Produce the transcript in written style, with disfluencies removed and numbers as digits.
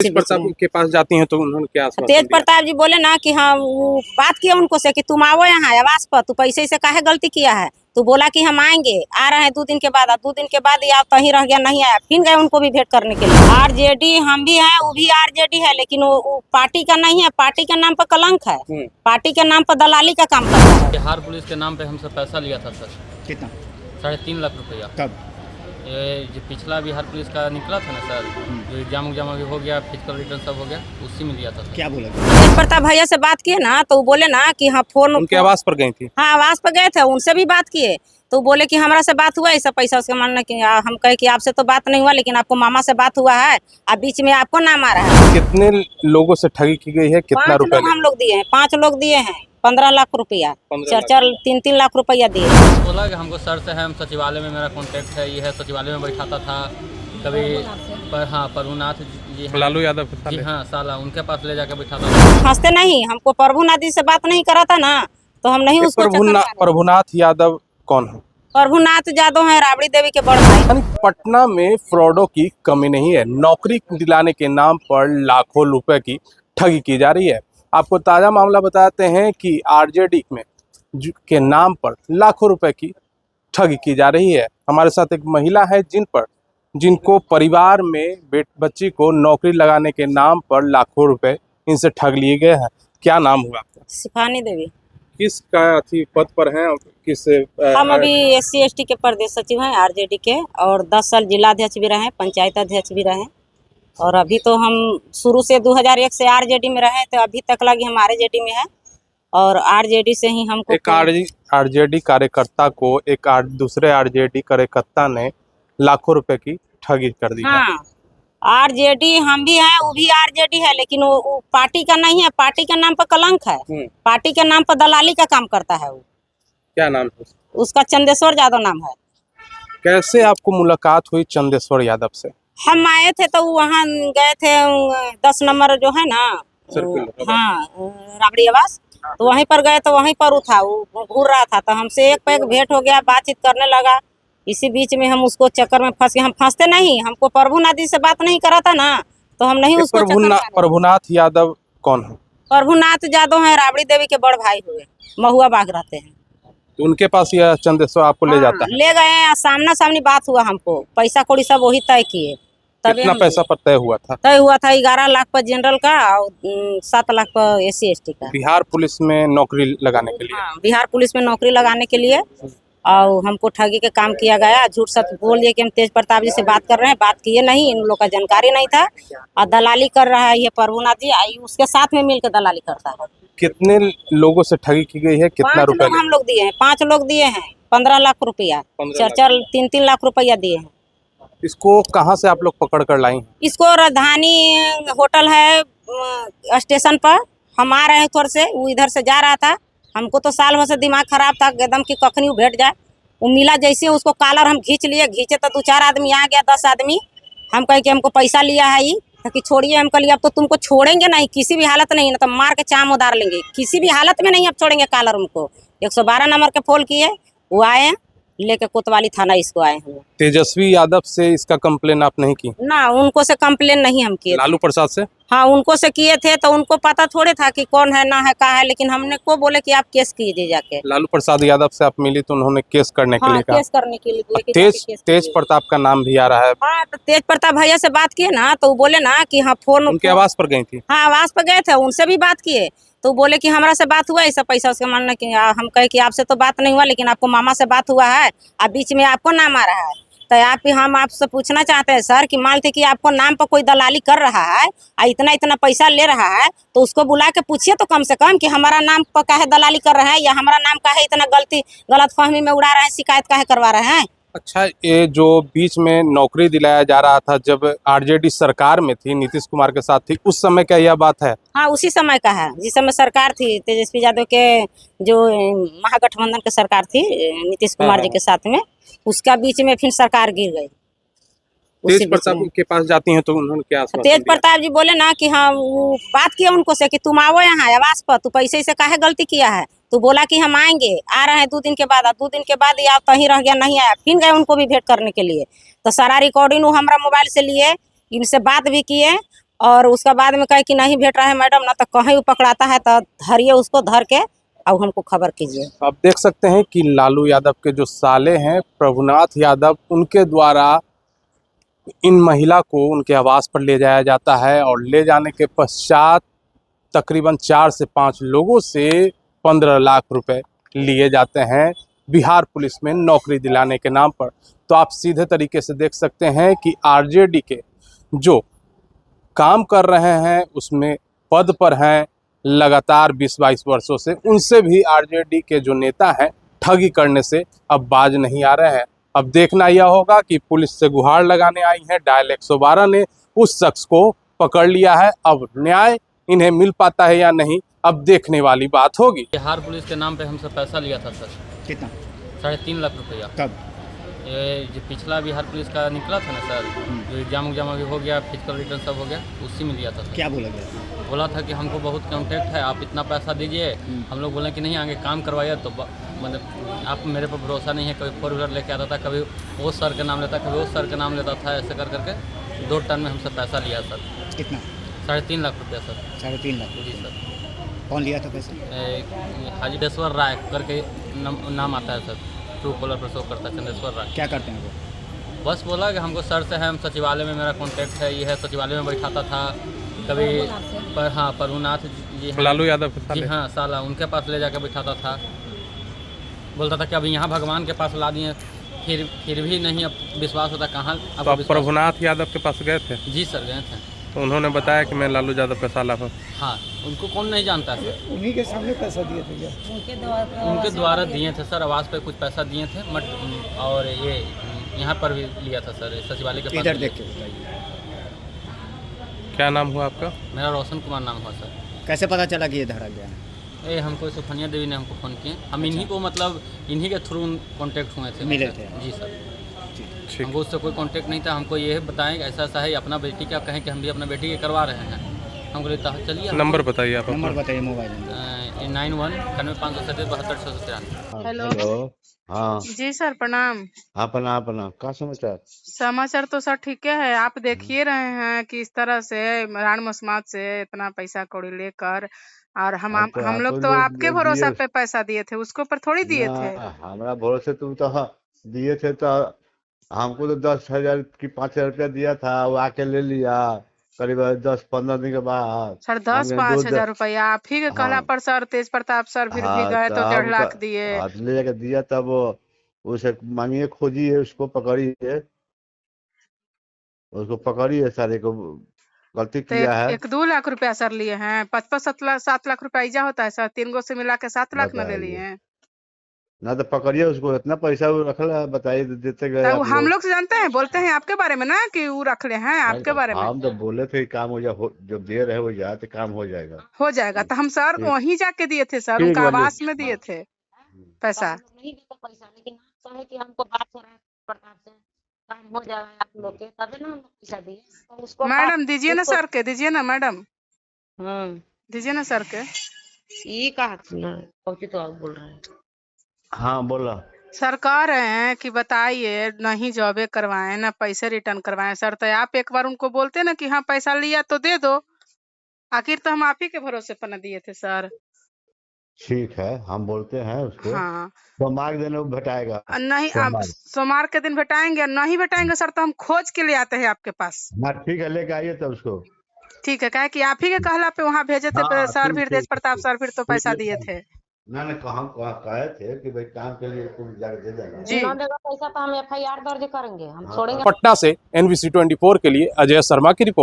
तेज प्रताप के पास जाती हैं तो उन्होंने क्या आश्वासन तेज दिया? प्रताप जी बोले ना कि हाँ वो बात किया उनको से कि तुम आओ यहाँ आवास पर, तू पैसे से काहे गलती किया है। तू बोला कि हम आएंगे, आ रहे हैं 2 दिन के बाद, 2 दिन के बाद या कहीं रह गया, नहीं आया। फिर गए उनको भी भेंट करने के लिए। आरजेडी हम भी हैं, वो भी आरजेडी है, लेकिन वो पार्टी का नहीं है, पार्टी के नाम पर कलंक है, पार्टी के नाम पर दलाली का काम करता है। बिहार पुलिस के नाम पे हमसे पैसा लिया था सर। कितना? 3.5 लाख रुपया। कब? ये जो पिछला बिहार पुलिस का निकला था ना सर, जो एग्जाम अभी हो गया, फिजिकल रिटर्न सब हो गया, उसी में लिया था सर। क्या बोला? तेज प्रताप भैया से बात किए ना तो वो बोले ना कि हाँ फोन उनके आवास पर गई थी। हाँ आवास पर गए थे, उनसे भी बात किए तो बोले कि हमारा से बात हुआ ऐसा पैसा उसके मानने की। हम कहे कि आपसे तो बात नहीं हुआ, लेकिन आपको मामा से बात हुआ है, अब बीच में आपको नाम आ रहा है। कितने लोगों से ठगी की गई है, कितना 5 रुपया लोग हम लोग दिए हैं, 5 लोग दिए हैं 15 लाख रुपया, 3 लाख रुपया दिए। बोला कि हमको सर से है, हम सचिवालय में मेरा कॉन्टैक्ट है, ये है, सचिवालय में बैठाता था कभी प्रभुनाथ जी हैं, लालू यादव के जी साले। हाँ साला, उनके पास ले जाकर बैठाता था। हंसते नहीं, हमको प्रभुनाथ जी से बात नहीं करा था ना तो हम नहीं उसको प्रभुनाथ यादव कौन है? प्रभुनाथ यादव है राबड़ी देवी के बड़ भाई। यानी पटना में फ्रॉडों की कमी नहीं है। नौकरी दिलाने के नाम पर लाखों रुपए की ठगी की जा रही है। आपको ताज़ा मामला बताते हैं कि आरजेडी में के नाम पर लाखों रुपए की ठगी की जा रही है। हमारे साथ एक महिला है जिनको परिवार में बच्ची को नौकरी लगाने के नाम पर लाखों रुपए इनसे ठग लिए गए हैं। क्या नाम हुआ आपका? शिफानी देवी। किस का पद पर हैं? किस हम अभी SC ST के प्रदेश सचिव हैं आरजेडी के, और 10 साल जिला अध्यक्ष भी रहे, पंचायत अध्यक्ष भी रहे, और अभी तो हम शुरू से 2001 से आरजेडी में रहे, तो अभी तक लगी हम आरजेडी में है, और आरजेडी से ही हमको एक आरजेडी कार्यकर्ता को एक दूसरे आरजेडी कार्यकर्ता ने लाखों रुपए की ठगी कर दी है। हाँ आरजेडी हम भी हैं, वो भी आरजेडी है, लेकिन वो पार्टी का नहीं है, पार्टी के नाम पर कलंक है, पार्टी के नाम पर दलाली का काम करता है। वो क्या नाम है उसका? चंदेश्वर यादव नाम है। कैसे आपको मुलाकात हुई चंदेश्वर यादव से? हम आए थे तो वहाँ गए थे 10 नंबर जो है ना, हाँ राबड़ी आवास, तो वहीं पर गए तो वहीं पर वो था, वो घूर रहा था, तो हमसे एक पैक भेंट हो गया, बातचीत करने लगा। इसी बीच में हम उसको चक्कर में फंस गए। हम फंसते नहीं, हमको प्रभुनाथ जी से बात नहीं करा था ना तो हम नहीं उसको प्रभुनाथ यादव कौन है? प्रभुनाथ यादव है राबड़ी देवी के बड़ भाई हुए, महुआ बाग रहते हैं। तो उनके पास यह चंदेश्वर आपको ले जाता है? ले गए, सामना सामनी बात हुआ, हमको पैसा कौड़ी सब वही तय किए। कितना पैसा पर तय हुआ था? 11 लाख पर जनरल का और 7 लाख पर SC ST का। बिहार पुलिस में नौकरी लगाने के लिए? हाँ बिहार पुलिस में नौकरी लगाने के लिए, और हमको ठगी के काम किया गया। झूठ सच बोल दिए कि हम तेज प्रताप जी से बात कर रहे हैं, बात किए नहीं, इन लोग का जानकारी नहीं था, और दलाली कर रहा है ये प्रभुनाथ जी, उसके साथ में मिलकर दलाली करता है। कितने लोगों से ठगी की गई है, कितना 5 रुपया? लोग हम लोग दिए हैं, 5 लोग दिए हैं 15 लाख रुपया, 3 लाख रुपया दिए हैं। इसको कहाँ से आप लोग पकड़ कर लाई? इसको राजधानी होटल है स्टेशन पर, हम आ रहे हैं थोड़े से, वो इधर से जा रहा था। हमको तो साल भर से दिमाग खराब था एकदम कि कखनी भेंट जाए। वो मिला जैसे, उसको कॉलर हम खींचे तो 2-4 आदमी आ गया, 10 आदमी। हम कहे कि हमको पैसा लिया है ये, कि छोड़िए। हम कह लिया अब तो तुमको छोड़ेंगे नहीं, किसी भी हालत नहीं, ना तो मार के चाम उतार लेंगे, किसी भी हालत में नहीं अब छोड़ेंगे कॉलर। उनको 112 नंबर के फोन किए, वो आए लेके कोतवाली थाना इसको आए हुए। तेजस्वी यादव से इसका कंप्लेन आप नहीं की? ना उनको से कंप्लेन नहीं हम किए। लालू प्रसाद से? हाँ उनको से किए थे, तो उनको पता थोड़े था कि कौन है ना है का है, लेकिन हमने को बोले कि आप केस कीजिए जाके। लालू प्रसाद यादव से आप मिली तो उन्होंने केस करने के लिए कहा? केस करने के लिए बोले कि जाके केस तेज कीजिए। प्रताप का नाम भी आ रहा है। हाँ तो तेज प्रताप भैया से बात किए ना तो वो बोले ना कि हाँ फोन उनके आवास पर गई थी? हाँ आवास पर गए थे, उनसे भी बात किए तो बोले कि हमारा से बात हुआ ऐसा पैसा उसके मानने की। हम कहे कि आपसे तो बात नहीं हुआ, लेकिन आपको मामा से बात हुआ है, अब बीच में आपको नाम आ रहा है। तो हम आपसे पूछना चाहते हैं सर कि मान लीजिए कि आपको नाम पर कोई दलाली कर रहा है और इतना पैसा ले रहा है, तो उसको बुला के पूछिए तो कम से कम कि हमारा नाम पर काहे दलाली कर रहे हैं, या हमारा नाम काहे इतना गलत फहमी में उड़ा रहे हैं, शिकायत काहे करवा रहे हैं। अच्छा, ये जो बीच में नौकरी दिलाया जा रहा था जब आरजेडी सरकार में थी, नीतीश कुमार के साथ थी, उस समय क्या यह बात है? हाँ उसी समय का है, जिस समय सरकार थी तेजस्वी यादव के, जो महागठबंधन की सरकार थी नीतीश कुमार जी के साथ में, उसका बीच में फिर सरकार गिर गई। तेज प्रताप के पास जाती हैं तो उन्होंने क्या आश्वासन तेज दिया? प्रताप जी बोले ना कि हाँ वो बात किया उनको से कि तुम आओ यहाँ आवास पर, तू पैसे से काहे गलती किया है। तो बोला कि हम आएंगे, आ रहे हैं 2 दिन के बाद, 2 दिन के बाद या कहीं रह गया, नहीं आया। फिर गए उनको भी भेंट करने के लिए, तो सारा रिकॉर्डिंग वो हमारा मोबाइल से लिए, इनसे बात भी किए, और उसका बाद में कहे कि नहीं भेट रहा है मैडम ना, तो कहीं वो पकड़ाता है तो धरिए उसको, धर के और हमको खबर कीजिए। आप देख सकते हैं कि लालू यादव के जो साले हैं प्रभुनाथ यादव, उनके द्वारा इन महिला को उनके आवास पर ले जाया जाता है और ले जाने के पश्चात तकरीबन 4 से 5 लोगों से 15 लाख रुपए लिए जाते हैं बिहार पुलिस में नौकरी दिलाने के नाम पर। तो आप सीधे तरीके से देख सकते हैं कि आरजेडी के जो काम कर रहे हैं उसमें पद पर हैं लगातार 20-22 वर्षों से, उनसे भी आरजेडी के जो नेता हैं ठगी करने से अब बाज नहीं आ रहे हैं। अब देखना यह होगा कि पुलिस से गुहार लगाने आई है डायल 112 ने उस शख्स को पकड़ लिया है। अब न्याय इन्हें मिल पाता है या नहीं, अब देखने वाली बात होगी। बिहार पुलिस के नाम पे हमसे पैसा लिया था सर। कितना? 3.5 लाख रुपया। कब? ये जो पिछला बिहार पुलिस का निकला था ना सर, जो एग्जाम अभी हो गया, फिजिकल रिटर्न सब हो गया, उसी में लिया था सर। क्या बोला गया? बोला था कि हमको बहुत कॉन्टैक्ट है, आप इतना पैसा दीजिए। हम लोग बोले कि नहीं आगे काम करवाइए, तो मतलब आप मेरे पर भरोसा नहीं है। कभी 4 व्हीलर लेके आता था, कभी वो सर का नाम लेता, कभी वो सर का नाम लेता था, ऐसे कर करके 2 टर्म में हमसे पैसा लिया सर। कितना? 3.5 लाख रुपया सर। 3.5 लाख? जी सर। कौन लिया था पैसे? चंदेश्वर राय करके नाम आता है सर, ट्रू कॉलर पर शो करता है चंदेश्वर राय। क्या करते हैं वो? बस बोला कि हमको सर से है, हम सचिवालय में मेरा कॉन्टैक्ट है, ये है, सचिवालय में बैठाता था। कभी प्रभुनाथ जी हैं, लालू यादव के जी साले। हाँ, साला उनके पास ले जाकर बैठाता था। बोलता था कि अभी यहाँ भगवान के पास ला दिए, फिर भी नहीं अब विश्वास होता। कहाँ तो आप प्रभुनाथ यादव के पास गए थे? जी सर गए थे। तो उन्होंने बताया कि मैं लालू यादव का साला हूँ। हाँ, उनको कौन नहीं जानता है सर। उन्हीं के सामने पैसा दिए थे क्या? उनके द्वारा दिए थे सर, आवास पे कुछ पैसा दिए थे और ये यहाँ पर भी लिया था सर, सचिवालय के पास। इधर देख के बताइए। क्या नाम हुआ आपका? मेरा रोशन कुमार नाम हुआ सर। कैसे पता चला कि ये धरा गया? हमको सुफनिया देवी ने हमको फ़ोन किए, हम इन्हीं को मतलब इन्हीं के थ्रू कॉन्टैक्ट हुए थे, मिले थे? जी सर। ठीक। हमको उससे कोई कॉन्टैक्ट नहीं था। हमको ये बताएं कि ऐसा ऐसा है, अपना बेटी का कहें कि हम भी अपना बेटी के करवा रहे हैं। हमको लेता चलिए। नंबर बताइए आप नंबर अपना। बताइए, मोबाइल नंबर। 91 हेलो। हाँ जी सर प्रणाम। हाँ प्रणाम प्रणाम। का समाचार? समाचार तो सर ठीक है। आप देखिए रहे हैं कि इस तरह से रान मस्मात से इतना पैसा कौड़ी लेकर, और हम लोग तो आपके भरोसा पे पैसा दिए थे, उसके ऊपर थोड़ी दिए थे। हमारा भरोसे तुम तो दिए थे, तो हमको तो 10,000 की 5,000 रुपया दिया था, वो आके ले लिया करीब 10-15 दिन के बाद। सर 10-5 हजार रुपया आप ही के कहला पर सर तेज प्रताप सर फिर भी गए तो 1.5 लाख दिए। ले जाके दिया, तब उसे मांगिए, खोजिए, उसको पकड़िए, उसको पकड़िए, सारे को गलती तो किया है। 1-2 लाख रुपया सर लिए हैं। 5-7 लाख रुपया ईजा होता है सर, 3 गो से मिला के 7 लाख न ले लिए हैं। ना तो पकड़िए उसको, इतना पैसा वो रख रहा है, बताइए, देते गए तो आप हम लोग। लोग से जानते हैं, बोलते हैं आपके बारे में ना कि वो रख ले हैं आपके बारे में। हम तो बोले थे काम हो जाए, जब दे रहे हो जाए तो काम हो जाएगा। हो जाएगा तो हम सर ठीक। वहीं जाके दिए थे सर, ठीक उनका बोलिए। आवास में दिए थे पैसा। नहीं देते पैसा, लेकिन आप कहे कि हमको बात हो रहा है प्रताप से, काम हो जाएगा आप लोग के, तभी ना हम लोग पैसा दिए। तो उसको मैडम दीजिए ना सर के, दीजिए ना मैडम, दीजिए ना सर के। ये कहा कौची तो आप बोल रहे हैं। हाँ बोला। सर कह रहे हैं कि बताइए, नहीं जॉबे करवाएं ना पैसे रिटर्न करवाएं सर, तो आप एक बार उनको बोलते ना कि हाँ पैसा लिया तो दे दो। आखिर तो हम आप ही के भरोसे पर न दिए थे सर। ठीक है, हम बोलते हैं उसको। हाँ सोमवार के दिन वो भेटाएगा। नहीं, आप सोमवार के दिन भेटाएंगे, नहीं भेटाएंगे सर तो हम खोज के लिए आते हैं आपके पास। हाँ ठीक है, लेके आइए तब उसको। ठीक है, काहे कि आप ही के कहला पे वहाँ भेजे थे हाँ, सर, ठीक, फिर तेज ठीक, प्रताप ठीक। सर फिर तो पैसा दिए थे। ना हम कहे थे कि भाई काम के लिए तुम जाकर दे देना। जी। न देगा पैसा तो हम FIR दर्ज करेंगे, हम छोड़ेंगे। पटना से NBC 24 के लिए अजय शर्मा की रिपोर्ट।